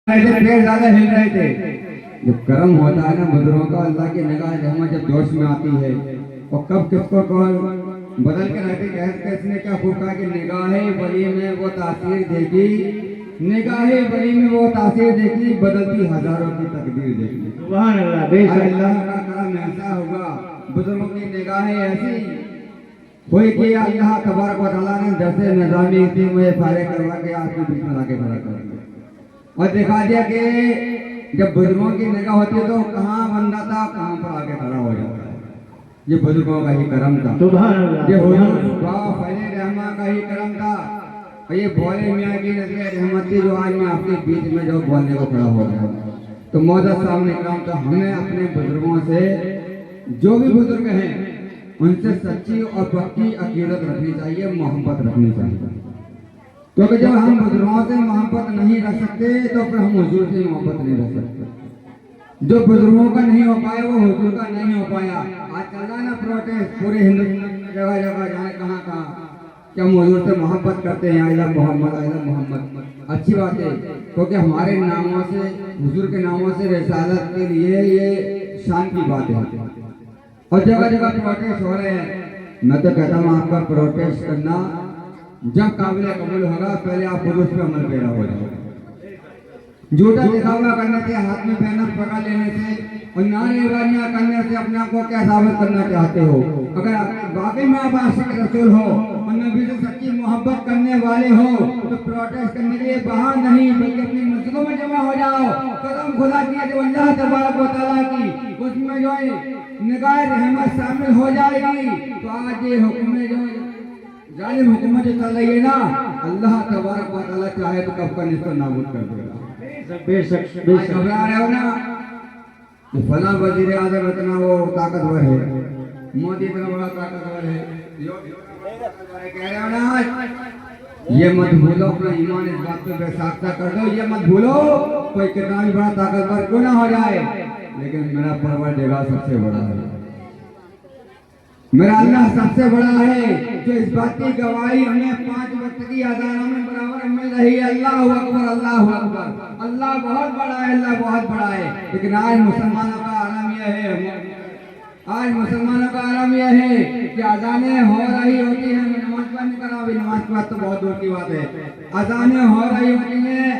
ऐसे पेड़ ज्यादा हिल रहे थे। जब कर्म होता है ना बुजुर्गों का, अल्लाह की निगाह रहमत जब जोश में आती है और कब किसको कौन बदल के रहते, कहते इसने क्या फूका कि निगाहे वली में वो तासीर देखी, निगाहे वली में वो तासीर देखी, बदलती हजारों की तकदीर देखी। सुभान अल्लाह। बेशक अल्लाह का करम ऐसा होगा, बुजुर्गों की निगाहें ऐसी कोई कि अल्लाह तबारक व तआला ने जैसे निजामी इसी में फारे करवा के आपके बीच में लाके खड़ा कर दिया और दिखा दिया कि जब बुजुर्गों की निगाह होती है तो कहाँ बंदा था, कहाँ पर आके खड़ा हो जाता है। ये बुजुर्गों का ही करम था, सुभान अल्लाह। ये हुजूर बाबा फैले रहमा का ही करम था। और ये भोले मियाँ की नजर रहमत थी जो आज मैं आपके बीच में जो बोलने को खड़ा हो गया। तो मौजूद सामने काम, तो हमें अपने बुजुर्गों से, जो भी बुजुर्ग हैं उनसे सच्ची और पक्की अकीदत रखनी चाहिए, मोहब्बत रखनी चाहिए। क्योंकि जब हम बुजुर्गों से मोहब्बत नहीं रख सकते तो फिर हम हुजूर से मोहब्बत नहीं रख सकते। जो बुजुर्गों का नहीं हो पाया वो हुजूर का नहीं हो पाया। आज चल रहा है ना प्रोटेस्ट पूरे हिंदुस्तान में, जगह जगह जाने कहाँ कहाँ कि हम हुजूर से मोहब्बत करते हैं, आइला मोहम्मद, आइला मोहम्मद। अच्छी बात है, क्योंकि हमारे नामों से, हुजूर के नामों से रिसालत के लिए ये शान की बात है। और जगह जगह प्रोटेस्ट हो रहे हैं। मैं तो कहता हूँ आपका प्रोटेस्ट करना जब काबिल कबूल होगा, पहले आप खुद उस पर अमल पैदा हो जाओ। झूठा दिखावा करने से, हाथ में बैनर पकड़ लेने से और नारेबाजियां करने से अपने आप को क्या साबित करना चाहते हो? अगर वाकई में आप आशिक रसूल हो और नबी से सच्ची मोहब्बत करने वाले हो तो प्रोटेस्ट करने के लिए बाहर नहीं बल्कि अपनी मस्जिदों में जमा हो जाओ। कदम खुदा किया जो अल्लाह तबारक व तआला की उसमें जो है निगाह रहमत शामिल हो जाएगी। तो आज ये हुक्म जो जालिम हुकूमत जो चल रही है ना, अल्लाह तबारक व तआला चाहे तो कब का इसको नाबूद कर देगा। बेशक बेशक। घबरा रहे हो ना कि फला वजीर आजम इतना वो ताकतवर है, मोदी इतना बड़ा ताकतवर है, कह रहे हो ना, ये मत भूलो अपना ईमान, इस बात पे बेसाख्ता कर दो। ये मत भूलो कोई कितना भी बड़ा ताकतवर क्यों ना हो जाए, लेकिन मेरा परवरदिगार सबसे बड़ा है, मेरा अल्लाह सबसे बड़ा है। जो इस बात की गवाही हमें 5 वक्त की अज़ान में बराबर मिल रही है, अल्लाह अकबर, अल्लाह अकबर, अल्लाह बहुत बड़ा है, अल्लाह बहुत बड़ा है। लेकिन आज मुसलमानों का आलम यह है, आज मुसलमानों का आलम यह है कि अज़ानें हो रही होती हैं, मैं नमाज पढ़ नहीं कर रहा, अभी नमाज की बात तो बहुत दूर की बात है, अज़ानें हो रही होती हैं,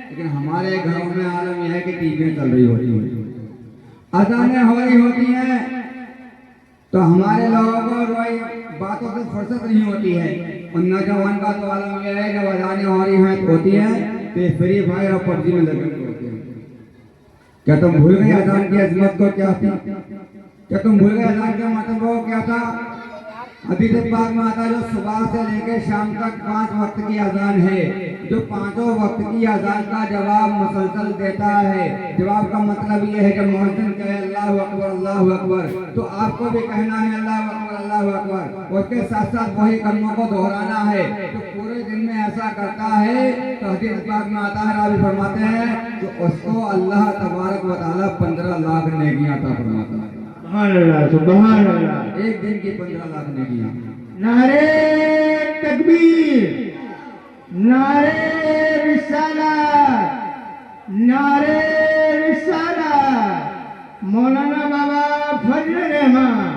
लेकिन हमारे घरों में आलम यह है कि टीवियां चल रही होती हैं, अज़ानें हो रही होती हैं, तो हमारे लोगों को बातों से फुर्सत नहीं होती है। और नौजवान का तो आलम यह है जब अज़ानें हो रही हैं होती हैं तो फ्री फायर और पबजी में लगे होते हैं। क्या तुम भूल गए अज़ान की अजमत को क्या थी? क्या तुम भूल गए अज़ान का मतलब वो क्या था? हदीस पाक में आता है जो सुबह से लेकर शाम तक 5 वक्त की अज़ान है, जो 5 वक्त की अज़ान का जवाब मुसलसल देता है। जवाब का मतलब ये है जब मुअज्जिन कहे अल्लाह अकबर, अल्लाह अकबर, तो आपको भी कहना है अल्लाह अकबर, अल्लाह अकबर, उसके साथ साथ वही कलमों को दोहराना है। तो पूरे दिन में ऐसा करता है तो हदीस पाक में आता है, रावी फरमाते हैं तो उसको अल्लाह तबारक व तआला 15 लाख नेकियां अता फरमाता है। सुभान अल्लाह, सुभान अल्लाह। एक दिन की 15 लाख नेकियां। नारे तकबीर, नारे रिसालत, नारे रिसालत, मौलाना बाबा फजल रहमान।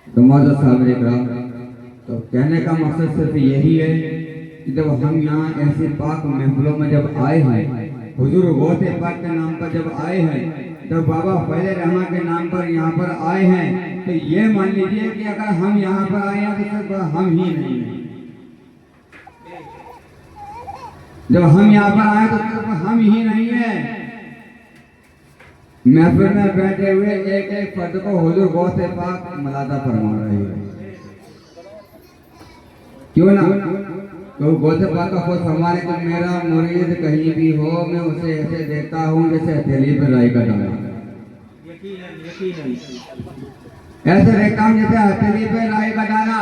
तो मौजूद साहब इकराम, तो कहने का मकसद सिर्फ यही है कि जब हम यहाँ ऐसे पाक महफिलों में जब आए हैं, हुजूर गौसे पाक के नाम पर जब आए हैं, जब बाबा फैले रहमा के नाम पर यहाँ पर आए हैं, तो ये मान लीजिए कि अगर हम यहाँ पर आए हैं तो सिर्फ हम ही नहीं हैं। जब हम यहाँ पर आए तो सिर्फ हम ही नहीं है। महफिल में बैठे हुए एक एक फर्द को हुजूर गौसे पाक मलादा फरमा रहे हैं, क्यों ना? तो गौसे पाक का खुद फरमाने कि मेरा मुरीद कहीं भी हो मैं उसे ऐसे देखता हूँ जैसे हथेली पर राई का दाना, ऐसे देखता हूँ जैसे हथेली पे राई का दाना।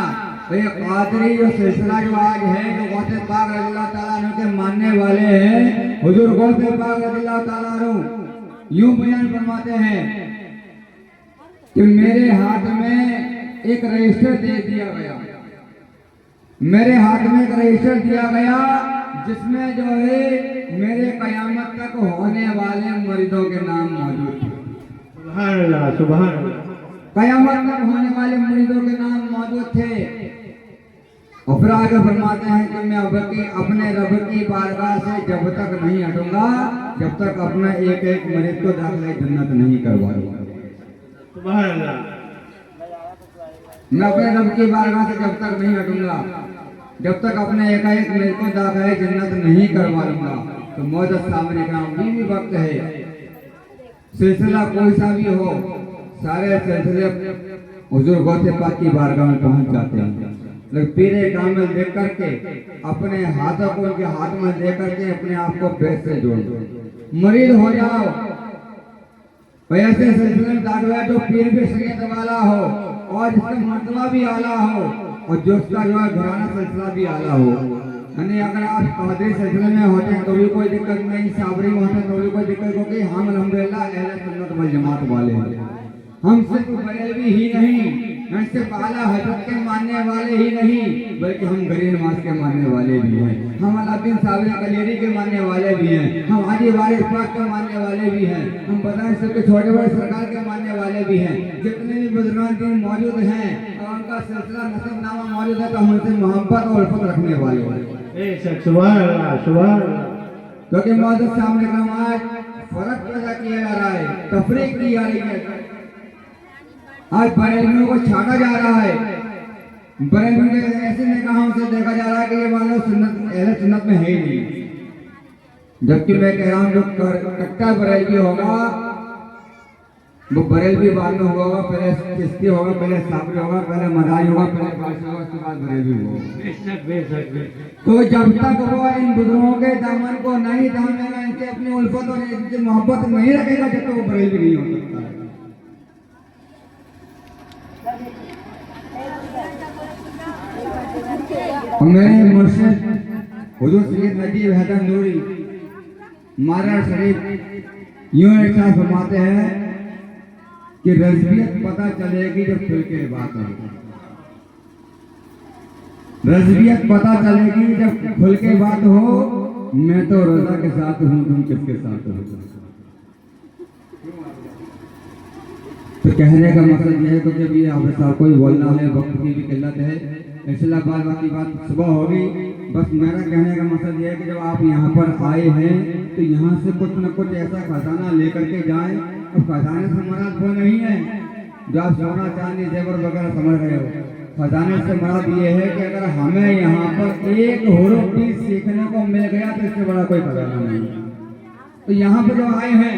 तो ये कादरी जो सिलसिला जो आज है, जो गौसे पाक रज़ियल्लाहु ताला अन्हु के मानने वाले हैं, हुजूर गौसे पाक रज़ियल्लाहु ताला अन्हु यूं बयान फरमाते हैं कि मेरे हाथ में एक रजिस्टर दे दिया गया, मेरे हाथ में एक रजिस्टर दिया गया जिसमें जो है मेरे कयामत तक होने वाले मरीजों के नाम मौजूद थे। सुभान अल्लाह, सुभान अल्लाह। कयामत तक होने वाले मरीजों के नाम मौजूद थे। और फिर आगे फरमाते हैं कि मैं अपने रब की बारगाह से जब तक नहीं हटूंगा जब तक अपना एक एक मरीज को दाखिला जन्नत नहीं करवाऊंगा। सुभान अल्लाह। मैं अपने रब की बारगाह से जब तक नहीं हटूंगा जब तक अपने एक एक मरीज को दाखिला जन्नत नहीं करवा लूंगा। तो मौजूद सामने का भी वक्त है, सिलसिला कोई सा भी हो, सारे सिलसिले हुजूर गौसे पाक की बारगाह में पहुंच जाते हैं। लेकिन पीरे कामिल देख करके अपने हाथों को उनके हाथ में दे करके अपने आप को पेट से जोड़ दो, मरीज हो जाओ। ऐसे सिलसिले में दाखिला जो पीर भी शरीयत वाला हो और जिसका मर्तबा भी आला हो और जो उसका जो है घराना सिलसिला भी आला हो। यानी अगर आप कादरी सिलसिले में होते हैं तो भी कोई दिक्कत नहीं, साबरी में होते हैं तो भी कोई दिक्कत, क्योंकि हम अल्हम्दुलिल्लाह अहले सुन्नत वल जमात वाले हैं। हम सिर्फ बरेलवी ही नहीं, हम सिर्फ आला हजरत के मानने वाले ही नहीं, बल्कि हम गरीब नवाज के मानने वाले भी हैं, हम अलाउद्दीन साबरी कलेरी के मानने वाले भी हैं, हम हाजी वारिस पाक के मानने वाले भी हैं, हम बदायूं शरीफ के छोटे बड़े सरकार के मानने वाले भी हैं। जितने भी बुजुर्गान दीन मौजूद हैं और उनका सिलसिला नसबनामा मौजूद है तो हम उनसे मोहब्बत और उल्फत रखने वाले हैं। सुभान अल्लाह, सुभान अल्लाह। क्योंकि मौजूद सामने का आज फर्क पैदा किया जा रहा है, तफरीक की जा रही है। आज बरेलवियों को छाटा जा रहा है, बरेलवियों के ऐसे निगाहों से देखा जा रहा है कि ये मान लो सुन्नत अहले सुन्नत में है ही नहीं। जबकि मैं कह रहा हूँ जो कट्टा बरेलवी होगा वो बरेलवी बाद में होगा, पहले चिश्ती होगा, पहले साबरी होगा, पहले मदारी होगा, पहले बादशाह होगा, उसके बाद बरेलवी होगा। तो जब तक वो इन बुजुर्गों के दामन को नहीं थामेगा, इनसे अपनी उल्फत और इनसे मोहब्बत नहीं रखेगा, जब तक वो बरेलवी नहीं हो सकता है। और मेरे मुर्शिद हुजूर सैयद नजीब हैदर नूरी मारा शरीफ यूं इरशाद फरमाते हैं कि रज़बियत पता चलेगी जब खुल के बात होगी। रज़बियत पता चलेगी जब खुल के बात हो। मैं तो रज़ा के साथ हूँ, तुम किसके साथ हो। तो कहने का मकसद यह है कि जब ये आप साहब को बोलना है, वक्त की भी किल्लत है, इसलिए बाद बाकी बात सुबह होगी। बस मेरा कहने का मकसद यह है कि जब आप यहाँ पर आए हैं तो यहाँ से कुछ न कुछ ऐसा खजाना लेकर के जाएं। अब खजाने से मराद वो नहीं है जो आप सोना चांदी जेवर वगैरह समझ रहे हो। खजाने से मराद ये है कि अगर हमें यहाँ पर एक हुरूफ भी सीखने को मिल गया तो इससे बड़ा कोई खजाना नहीं। तो यहाँ पर जो आए हैं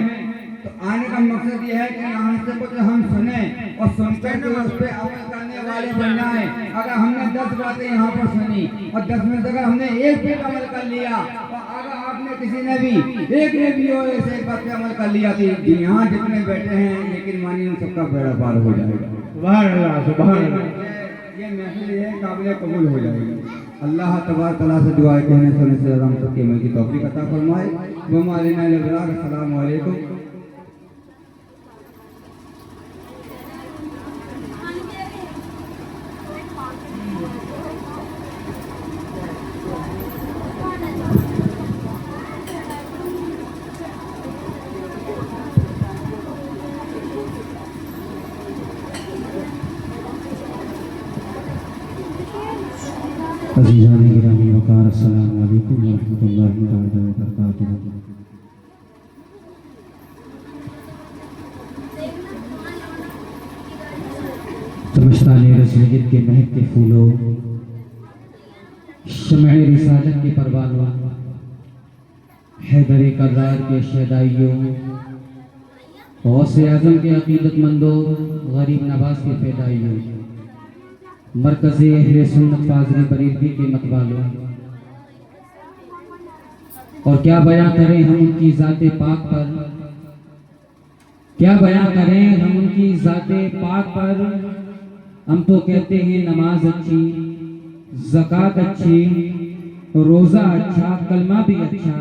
तो आने का मकसद ये है कि यहाँ से कुछ हम सुने और सुनकर के उस पर अमल करने वाले बन जाए। अगर हमने 10 बातें यहाँ पर सुनी और 10 में से अगर हमने एक पे अमल कर लिया और अगर आपने किसी ने भी एक ने भी और ऐसे एक बात पे अमल कर लिया थी, यहाँ जितने बैठे हैं लेकिन मानिए उन सबका बेड़ा पार हो जाएगा। सुभान अल्लाह, सुभान अल्लाह। ये महफिल है काबिल कबूल हो जाएगी। अल्लाह तबारक तआला से दुआ कहने सुनने से हम सबके अमल की तौफीक अता फरमाए। व मालिना अलैहि अस्सलाम वालेकुम। अज़ीज़ान गिरामी वक़ार अस्सलामु अलैकुम व रहमतुल्लाहि तआला व बरकातुहू। चमश्ताने रसूलियत के महकते फूलों, शम्अ रिसालत के परवानों, हैदर कर्रार के शहदाइयों, गौसे आज़म के अक़ीदतमंदों, गरीब नवाज के पैदाइयों, मरकज़े अहले सुन्नत फाज़िल बरेलवी के मतवालों। और क्या बयां करें हम उनकी ज़ाते पाक पर, क्या बयां करें हम उनकी ज़ाते पाक पर। हम तो कहते हैं नमाज अच्छी, ज़कात अच्छी, रोज़ा अच्छा, कलमा भी अच्छा।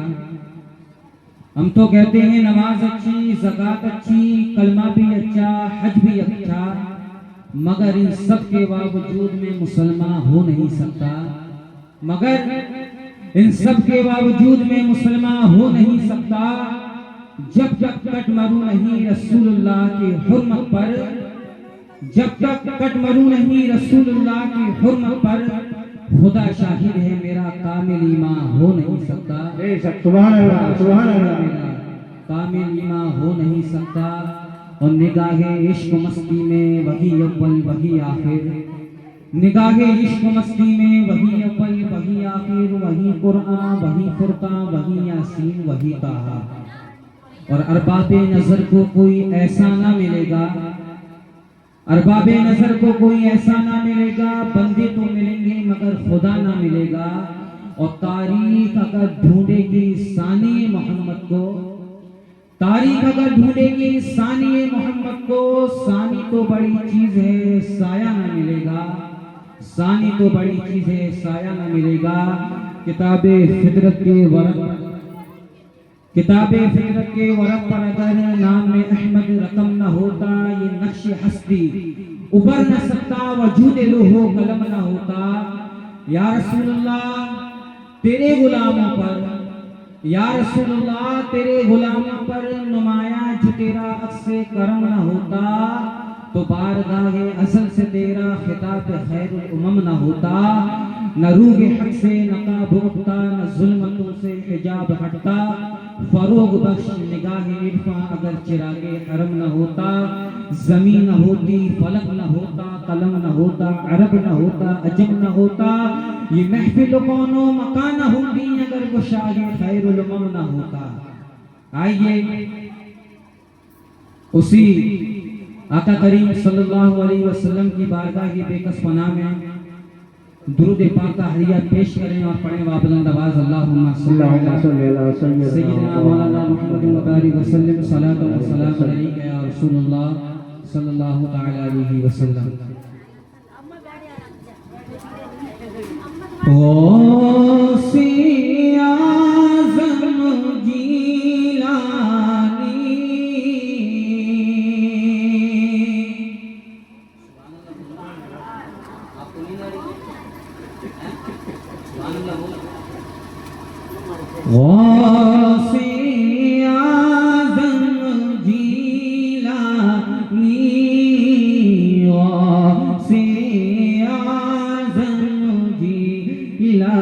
हम तो कहते हैं नमाज अच्छी, ज़कात अच्छी, कलमा भी अच्छा, हज भी अच्छा, मगर इन सब के बावजूद में मुसलमान हो नहीं सकता। मगर इन सब के बावजूद मैं मुसलमान हो नहीं सकता जब तक कट मरूं नहीं रसूलुल्लाह की हुर्मत पर, जब तक कट मरूं नहीं रसूलुल्लाह की हुर्मत पर। खुदा शाहिद है मेरा कामिल ईमान हो नहीं सकता, बेशक सुभान अल्लाह सुभान अल्लाह। मेरा कामिल ईमान हो नहीं सकता। और निगाहे इश्क मस्ती में वही अव्वल वही आखिर, निगाहे इश्क मस्ती में वही अव्वल वही आखिर, वही कुरान वही फुरकान वही यासीन वही ताहा। और अरबाबे नजर को कोई ऐसा ना मिलेगा, अरबाबे नजर को कोई ऐसा ना मिलेगा, बंदे तो मिलेंगे मगर खुदा ना मिलेगा। और तारीख अगर ढूंढेगी सानी मोहम्मद को, तारीख अगर ढूंढेगी सानी मोहम्मद को, सानी तो बड़ी चीज है साया ना मिलेगा, सानी तो बड़ी चीज है साया ना मिलेगा। किताबे फितरत के वरक, किताबे फितरत के वरक पर अगर नाम में अहमद रकम न होता, ये नक्श हस्ती उबर न सकता, वजूद लोहो कलम न होता। या रसूलुल्लाह तेरे गुलामों पर, या रसूलुल्लाह तेरे गुलामों पर नुमाया जो तेरा अक्से करम न होता, तो बारगाहे असल से तेरा खिताब खैरुल उमम न होता। न रूह हक से नकाब उठता, न जुल्मतों से हिजाब हटता, फरोग बख्श निगाह इरफा अगर चिरागे हरम न होता। जमीन न होती फलक न होता, कलम न होता अरब न होता अजम न होता, ये महफिल कौनो मकान न होती अगर वो शाहे खैरुल उमम न होता। आइए उसी आका करीम सल्लल्लाहु अलैहि वसल्लम की बारगाह की बेकस पनाह में दुरूद पाक का हदिया पेश करें और पढ़ें वाबुलंद आवाज अल्लाहुम्मा सल्ली अला सय्यिदना मौलाना मुहम्मद व बारिक वसल्लम सलातो व सलाम अलैका या रसूलुल्लाह सल्लल्लाहु तआला अलैहि वसल्लम। ओ सी आज़म जीलानी गौसे आज़म जीलानी, गौसे आज़म जीलानी,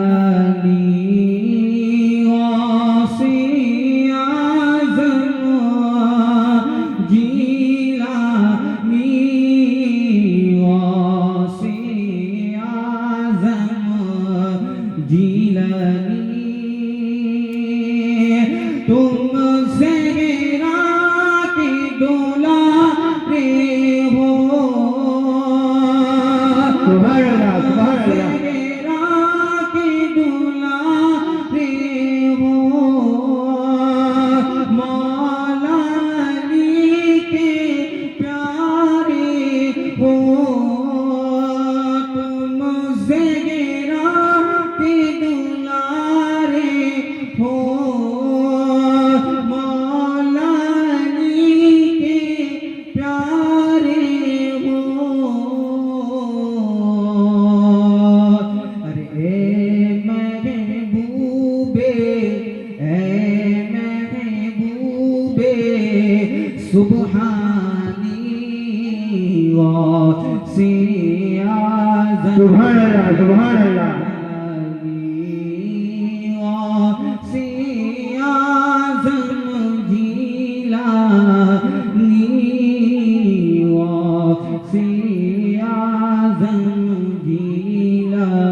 गौसे आज़म जीलानी, गौसे आज़म जीलानी। तुम ज़हरा के दुलारे हो, सुभान अल्लाह सुभान अल्लाह। ज़हरा के दुलारे हो, मौला अली के प्यारे हो। तुम ज़हरा के दुलारे हो, सुब्हानी गौसे आज़म सुभान अल्लाह सुभान अल्लाह। गौसे आज़म जीलानी, गौसे आज़म जीलानी।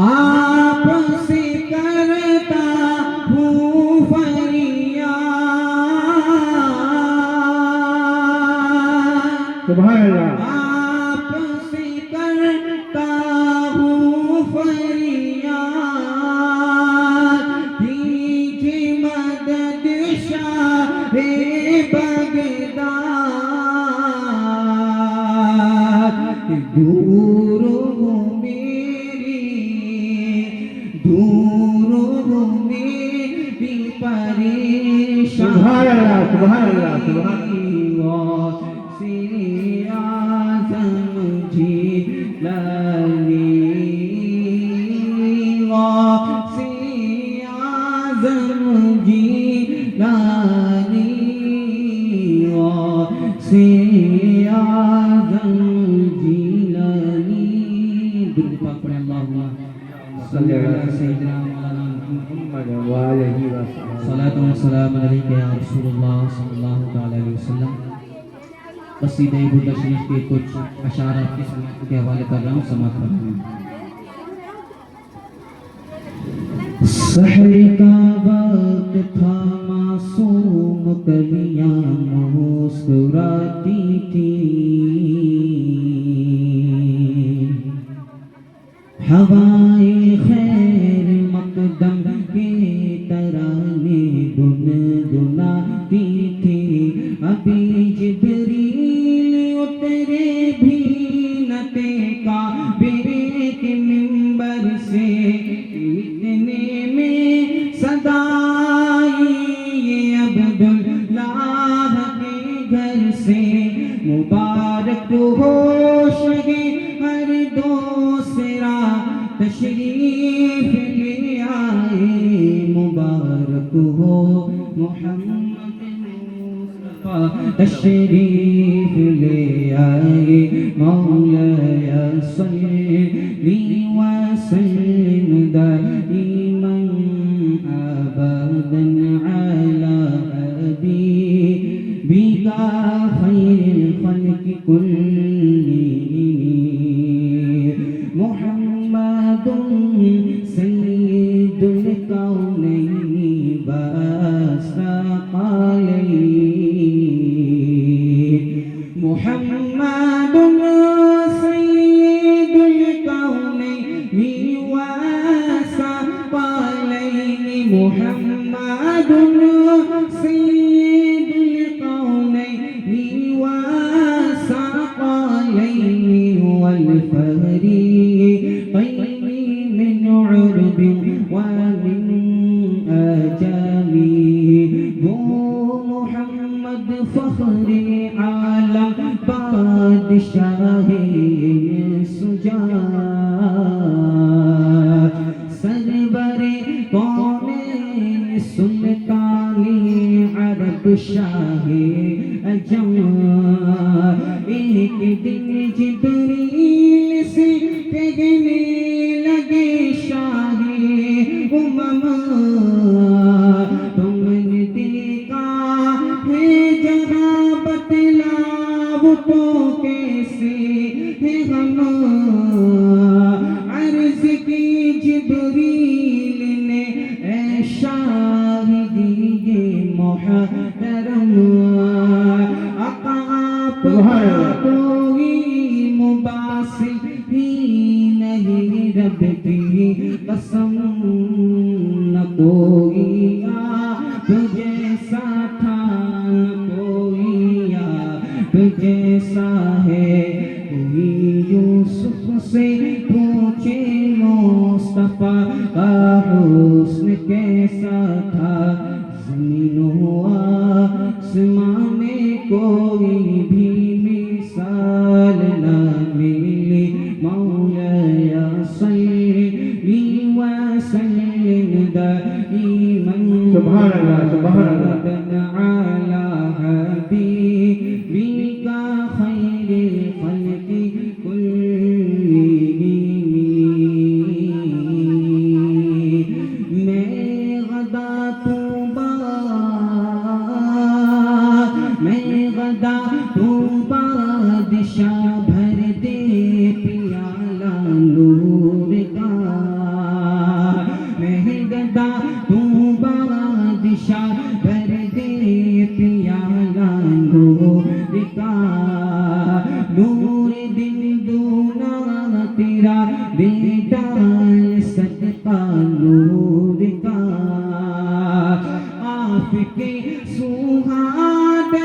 आपसे करता हूँ फरियाद, सुभान अल्लाह। आपसे करता हूँ फरियाद, कीजिए मदद शाहे बगदाद। दूर हो मेरी, दूर हो मेरी परेशान। सुभान अल्लाह सुभान अल्लाह सुभान गौसे आज़म जीलानी, से आज़म जीलानी से आज़म जीलानी। दुरूद पाक पढ़ें अल्लाहुम्मा सल्ली अला सय्यिदिना मौलाना मुहम्मद व आलिहि व सल्लम। सलातु व सलाम अलैका या रसूलुल्लाह सल्लल्लाहु तआला अलैहि वसल्लम। कसीदे बुर्दा शरीफ के कुछ अशार आपकी सुन्नत के हवाले कर रहा हूँ, समाप्त कर रहा हूँ। सहर का वक्त था, मासूम कलियां मुस्कुराती थी, हवाएं खैर मकदम के तराने गुनगुनाती थी। अभी जिब्रील उतरे भी न थे काबे के मिंबर से, इतने में सदाई ये अब्दुल्लाह के घर से। मुबारक हो शगे हर दूसरा तशरीफ ले आए, मुबारक हो मोहम्मद मुस्तफा तशरीफ ले आए। मौलाया सल्ली व सल्लिम दाइमन अबदन अला हबीबिका खैरिल खल्क़ि कुल्लिहिम मुहम्मदुन सय्यिदुल कौनैनि व अस्रक़लैन। मुहम्मदुन सय्यिदुल कौनैनि व अस्रक़लैन। मुहम्मदुन सय्यिदुल कौनैनि व अस्रक़लैन वल फरीक़ैन मिन उर्ब व मिन अजमी। वो मोहम्मद फ़ख्रे आलम बादशाहे सुजात, सरवरे कौनैन सुल्ताने अरब शाहे अजम। एक दिन जिब्रील से कहने लगे शाहे उमम, तुमने देखा है जहाँ बतलाओ तो कैसे है हम। अर्ज़ की जिब्रील ने ऐ शाहिदी ये मोहतरम, आका कोई मुबासिर भी नहीं, रब की कसम न कोई आप जैसा था, न कोई आप जैसा है। कोई यूसुफ से पूछे मुस्तफा का हुस्न कैसा था, ज़मीन व आसमां में कोई भी मिसाल न मिली। मौलाया सल्ली व सल्लिम दाइमन सुभान अल्लाह, सुभान अल्लाह। अला हबीबिका खैरिल खल्क़ि कुल्लिहिम। मैं गदा तू बादशाह भर दे पियाला नूर का। मैं गदा तू बादशाह भर दे पियाला नूर का। नूर दिन दूना तेरा बेटा सदका नूर का। आपके सुहागनिया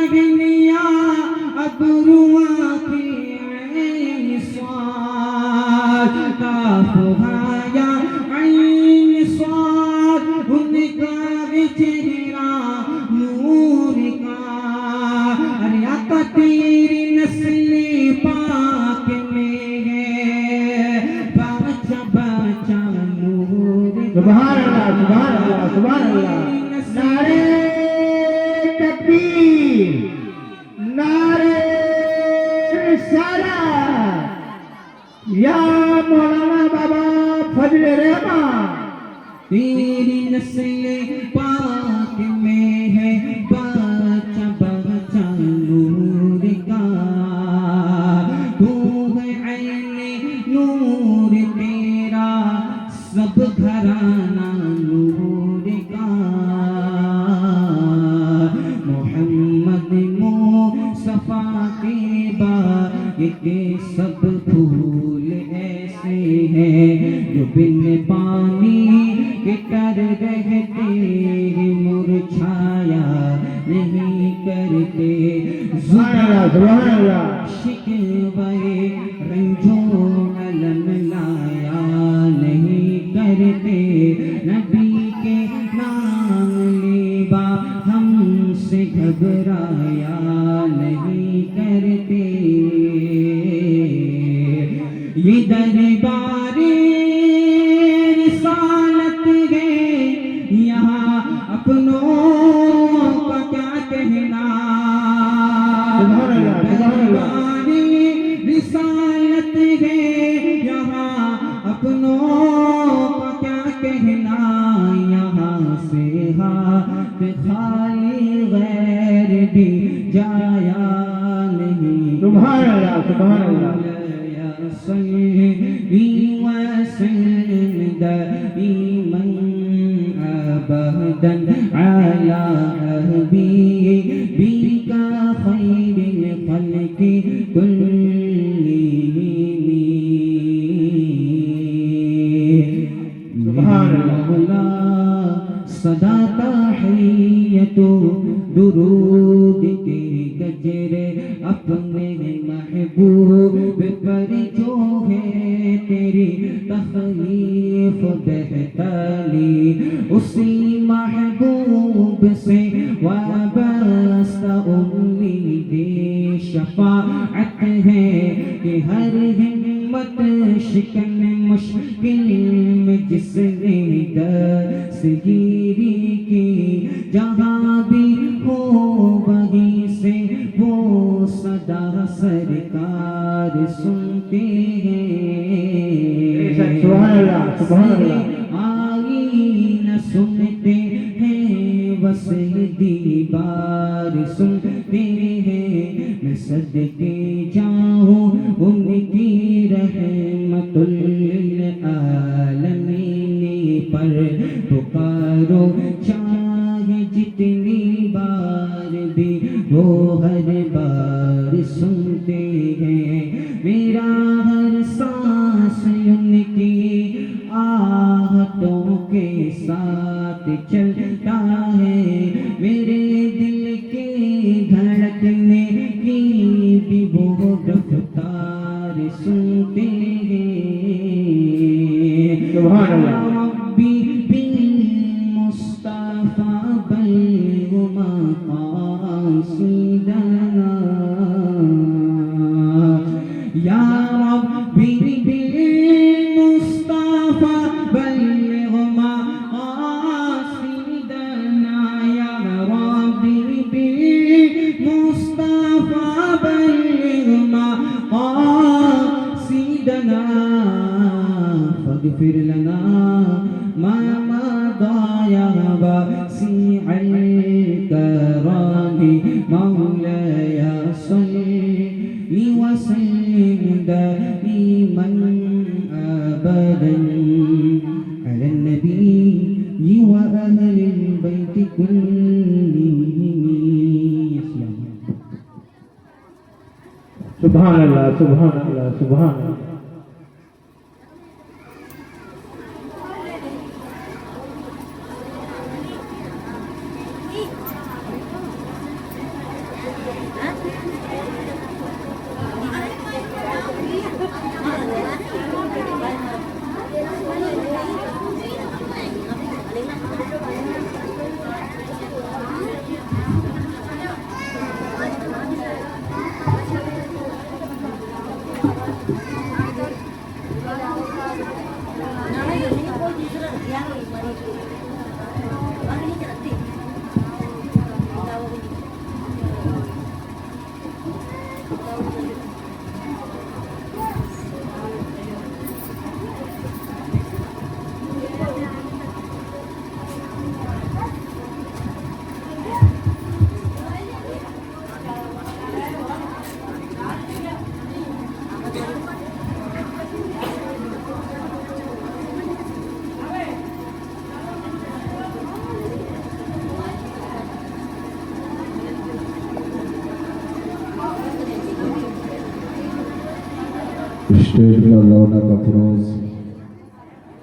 अबरुआ के ऐन स्वाद का फुहाया ऐन स्वाद, उनका चेहरा नूर का। अरे आका तेरी नस्ल पाक में है, बाचा बाचा नूर का। सुभान अल्लाह सुभान अल्लाह सुभान अल्लाह। नारे तकबीर, नारे रिसालत, या मौलाना बाबा फजले रहमान। तेरी नस्ल पाक में है बच्चा बच्चा नूर का, तू है ऐने नूर तेरा सब घराना नूर का। मोहम्मद मुस्तफा के बाग के सब फूल ऐसे हैं जो बिन पानी के तर रहते मुरझाया नहीं करते। सुभान अल्लाह सुभान अल्लाह। शिकवे रंजो अलम लाया नहीं करते, नबी के नाम लेवा हमसे घबराया नहीं करते। ये दरबारे रिसालत है, यहाँ अपनों का क्या कहना। सुभान अल्लाह सुभान अल्लाह। दरबारे रिसालत है, यहाँ अपनों का क्या कहना। यहाँ से हाथ खाली गैर भी जाया नहीं। सुभान अल्लाह सुभान अल्लाह। अबदन अला हबीबिका खैरिल खल्क़ि कुल्लिहिम। सुभान अल्लाह। मौला सदा तहियतो दुरूद के गजरे अपने महबूब पर जो है तेरी तखलीफ बहताली, उसी महबूब से वाबस्ता उम्मीदे शफाअत है कि हर हिम्मत शिकन मुश्किल में जिसने दस्तगीरी की, जहाँ भी हो वहीं से वो सदा सरकार सुनते हैं। सुभान अल्लाह सुभान अल्लाह। आई न सुनते हैं बस दीवार सुनते हैं। मैं सदके जाऊं उनकी रहमतुल लिल आलमीन पर, पुकारो चाहे जितनी बार भी वो हर बार सुनते हैं। मेरा हर सांस उनकी आहटों के साथ चलता है, मेरे दिल के धड़कने की भी वो रफ्तार सुनते हैं। सुभान अल्लाह। रब्बी बिन मुस्तफा बल्गु मक़ासिदना, या रब्बी बिन मुस्तफा बल्गु मक़ासिदना, या रब्बी बिन मुस्तफा बल्गु मक़ासिदना, फग़फ़िर लना मा मदा या वासिअल करमी, मौलाया सल्लि व सल्लिम दाइमन अबदन अला नबी व अहलिल बैत कुल्लिहिम। सुभान अल्लाह सुभान अल्लाह सुभान अल्लाह। स्टेज पर रौनक अफरोज